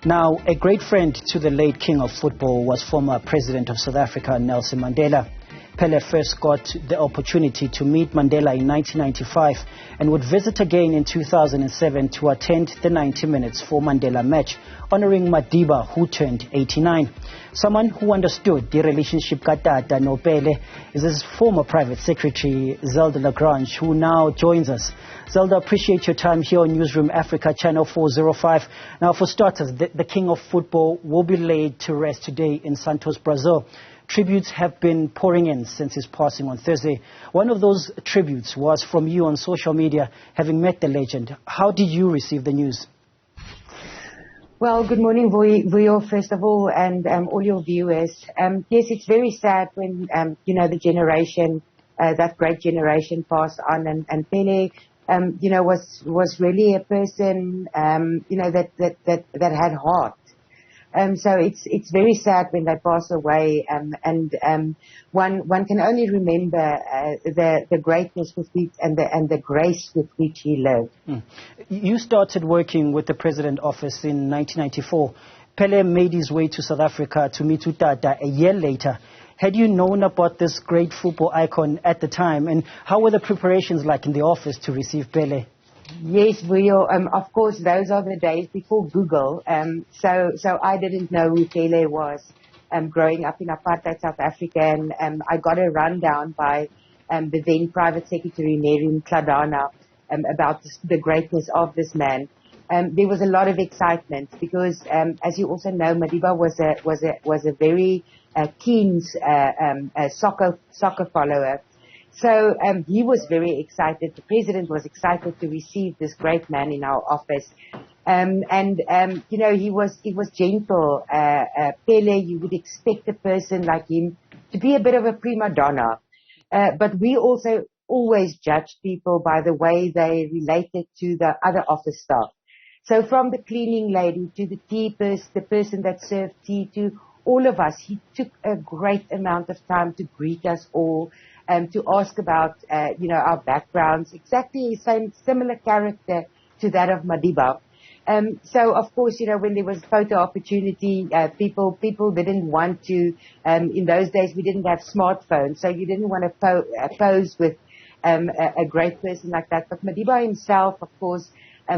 Now, a great friend to the late king of football was former President of South Africa, Nelson Mandela. Pele first got the opportunity to meet Mandela in 1995 and would visit again in 2007 to attend the 90 Minutes for Mandela match, honoring Madiba, who turned 89. Someone who understood the relationship Katata no Pele is his former private secretary, Zelda La Grange, who now joins us. Zelda, appreciate your time here on Newzroom Afrika, channel 405. Now, for starters, the king of football will be laid to rest today in Santos, Brazil. Tributes have been pouring in since his passing on Thursday. One of those tributes was from you on social media, having met the legend. How did you receive the news? Well, good morning, Vuyo, first of all, and all your viewers. Yes, it's very sad when, the generation, that great generation passed on, and Pele, was really a person, that had heart. So it's very sad when they pass away, and one can only remember the greatness with which and the grace with which he lived. You started working with the President Office in 1994. Pele made his way to South Africa to meet Utata a year later. Had you known about this great football icon at the time, and how were the preparations like in the office to receive Pele? Yes, Vuyo. Of course, those are the days before Google. So I didn't know who Pele was growing up in apartheid South Africa, and I got a rundown by the then private secretary, Newzroom Afrika, about the greatness of this man. There was a lot of excitement because, as you also know, Madiba was a very keen soccer follower. So he was very excited. The president was excited to receive this great man in our office. He was gentle. Pele, you would expect a person like him to be a bit of a prima donna. But we also always judged people by the way they related to the other office staff. So from the cleaning lady to the person that served tea, to all of us, he took a great amount of time to greet us all. To ask about, our backgrounds, exactly the same, similar character to that of Madiba. So, of course, when there was photo opportunity, people didn't want to, in those days we didn't have smartphones, so you didn't want to pose with a great person like that. But Madiba himself, of course,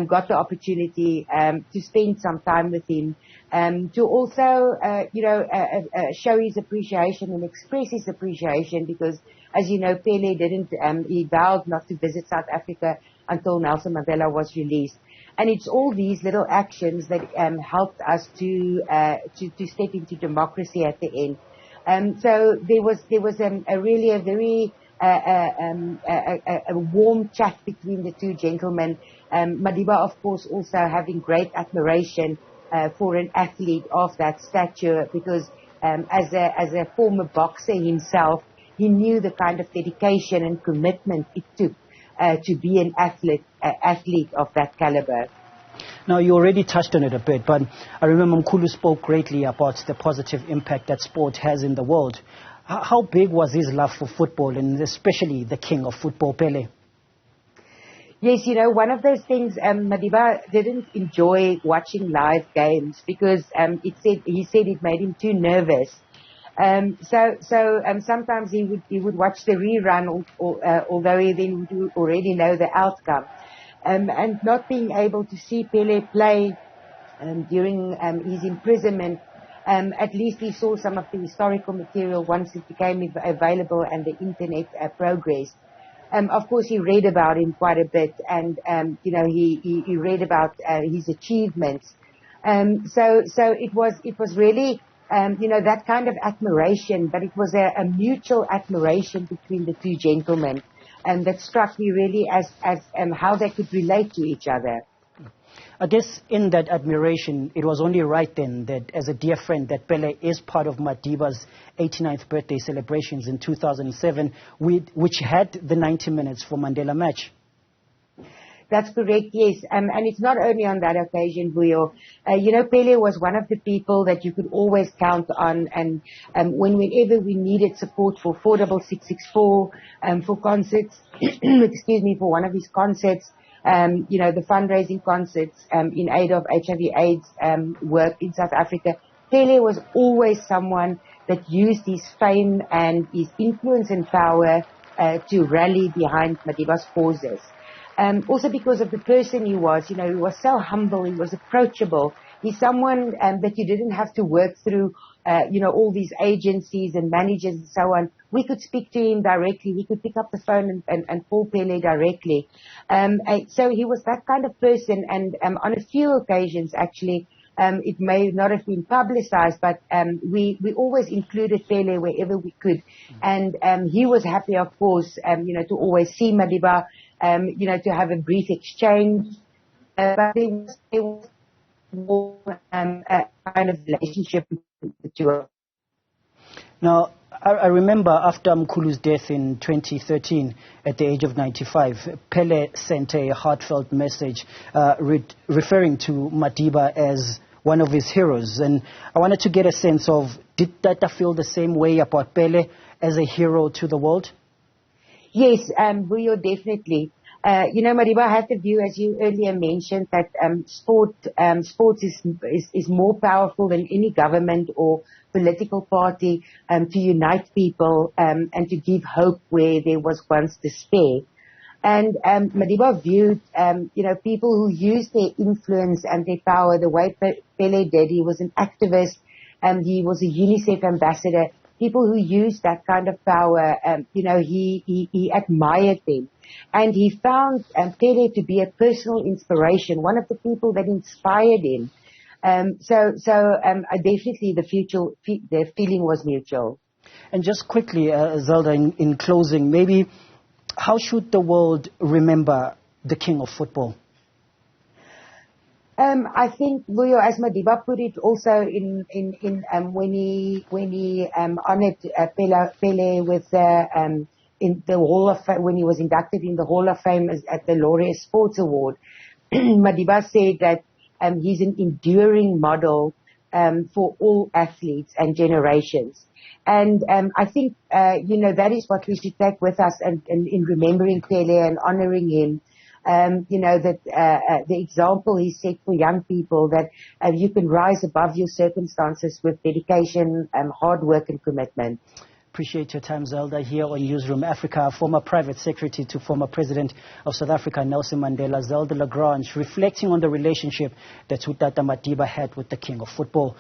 got the opportunity to spend some time with him, to also, show his appreciation and express his appreciation because, as you know, Pele he vowed not to visit South Africa until Nelson Mandela was released. And it's all these little actions that helped us to step into democracy at the end. So there was a very warm chat between the two gentlemen. Madiba, of course, also having great admiration for an athlete of that stature because as a former boxer himself, he knew the kind of dedication and commitment it took to be an athlete of that caliber. Now, you already touched on it a bit, but I remember Mkhulu spoke greatly about the positive impact that sport has in the world. How big was his love for football, and especially the king of football, Pele? Yes, one of those things, Madiba didn't enjoy watching live games because he said it made him too nervous. So sometimes he would watch the rerun, although he then would already know the outcome. And not being able to see Pele play during his imprisonment, at least he saw some of the historical material once it became available and the internet progressed. Of course, he read about him quite a bit, and he read about his achievements. So it was really that kind of admiration, but it was a mutual admiration between the two gentlemen, and that struck me really as how they could relate to each other. I guess in that admiration, it was only right then that, as a dear friend, that Pele is part of Madiba's 89th birthday celebrations in 2007, which had the 90 Minutes for Mandela match. That's correct, yes. And it's not only on that occasion, Vuyo. Pele was one of the people that you could always count on, and whenever we needed support for 4664, for concerts, excuse me, for one of his concerts, the fundraising concerts in aid of HIV/AIDS work in South Africa. Pele was always someone that used his fame and his influence and power to rally behind Madiba's causes. Also because of the person he was, he was so humble, he was approachable. He's someone that you didn't have to work through, all these agencies and managers and so on. We could speak to him directly. We could pick up the phone and call Pele directly. So he was that kind of person, and on a few occasions, actually, it may not have been publicized, but we always included Pele wherever we could. And he was happy, of course, to always see Madiba, to have a brief exchange. But there was more a kind of relationship between the two of them. Now, I remember after Mkhulu's death in 2013, at the age of 95, Pele sent a heartfelt message referring to Madiba as one of his heroes. And I wanted to get a sense of, did Tata feel the same way about Pele as a hero to the world? Yes, Vuyo, definitely. Madiba had the view, as you earlier mentioned, that sports is more powerful than any government or political party to unite people and to give hope where there was once despair. And Madiba viewed, people who used their influence and their power the way Pele did. He was an activist, he was a UNICEF ambassador. People who used that kind of power, he admired them. And he found Pele to be a personal inspiration, one of the people that inspired him. Definitely the feeling was mutual. And just quickly, Zelda, in closing, maybe how should the world remember the king of football? I think, Vuyo, as Madiba put it also when he honored Pele with in the Hall of Fame, when he was inducted in the Hall of Fame at the Laureate Sports Award, Madiba said that he's an enduring model for all athletes and generations. And I think, that is what we should take with us and in remembering Pele and honoring him. That the example he set for young people, that you can rise above your circumstances with dedication, hard work and commitment. Appreciate your time, Zelda, here on Newzroom Afrika. Former private secretary to former president of South Africa, Nelson Mandela, Zelda La Grange, reflecting on the relationship that Tata Madiba had with the king of football.